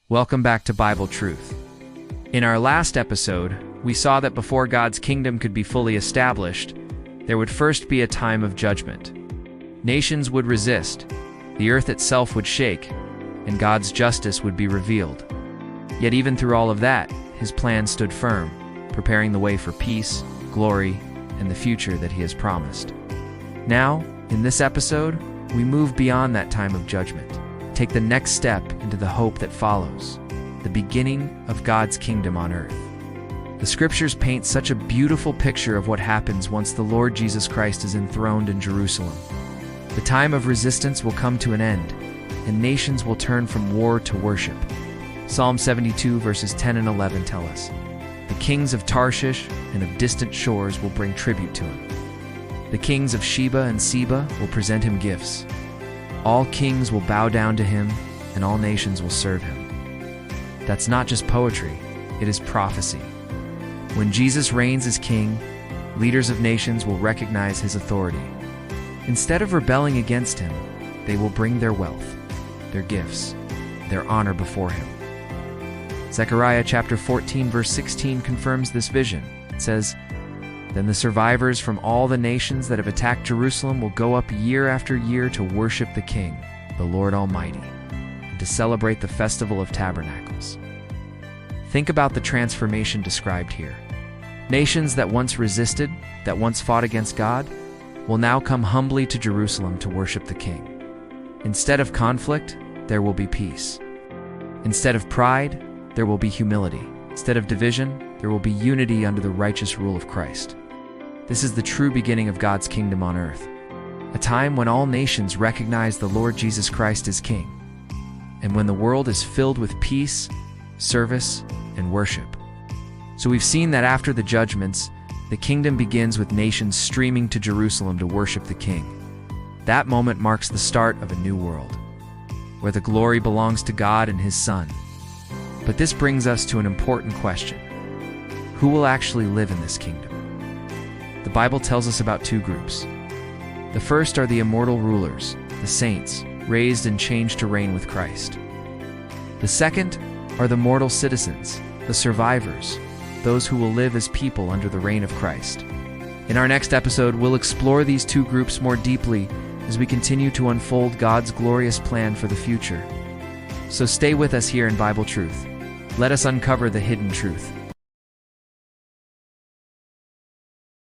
Welcome back to Bible Truth. In our last episode, we saw that before God's kingdom could be fully established, there would first be a time of judgment. Nations would resist, the earth itself would shake, and God's justice would be revealed. Yet even through all of that, His plan stood firm, preparing the way for peace, glory, and the future that He has promised. Now, in this episode, we move beyond that time of judgment. Take the next step into the hope that follows, the beginning of God's kingdom on earth. The scriptures paint such a beautiful picture of what happens once the Lord Jesus Christ is enthroned in Jerusalem. The time of resistance will come to an end, and nations will turn from war to worship. Psalm 72 verses 10 and 11 tell us, "The kings of Tarshish and of distant shores will bring tribute to him. The kings of Sheba and Seba will present him gifts. All kings will bow down to him, and all nations will serve him." That's not just poetry, it is prophecy. When Jesus reigns as king, leaders of nations will recognize his authority. Instead of rebelling against him, they will bring their wealth, their gifts, their honor before him. Zechariah chapter 14 verse 16 confirms this vision. It says, "Then the survivors from all the nations that have attacked Jerusalem will go up year after year to worship the King, the Lord Almighty, and to celebrate the Festival of Tabernacles." Think about the transformation described here. Nations that once resisted, that once fought against God, will now come humbly to Jerusalem to worship the King. Instead of conflict, there will be peace. Instead of pride, there will be humility. Instead of division, there will be unity under the righteous rule of Christ. This is the true beginning of God's kingdom on earth, a time when all nations recognize the Lord Jesus Christ as King, and when the world is filled with peace, service, and worship. So we've seen that after the judgments, the kingdom begins with nations streaming to Jerusalem to worship the King. That moment marks the start of a new world, where the glory belongs to God and His Son. But this brings us to an important question. Who will actually live in this kingdom? The Bible tells us about two groups. The first are the immortal rulers, the saints, raised and changed to reign with Christ. The second are the mortal citizens, the survivors, those who will live as people under the reign of Christ. In our next episode, we'll explore these two groups more deeply as we continue to unfold God's glorious plan for the future. So stay with us here in Bible Truth. Let us uncover the hidden truth.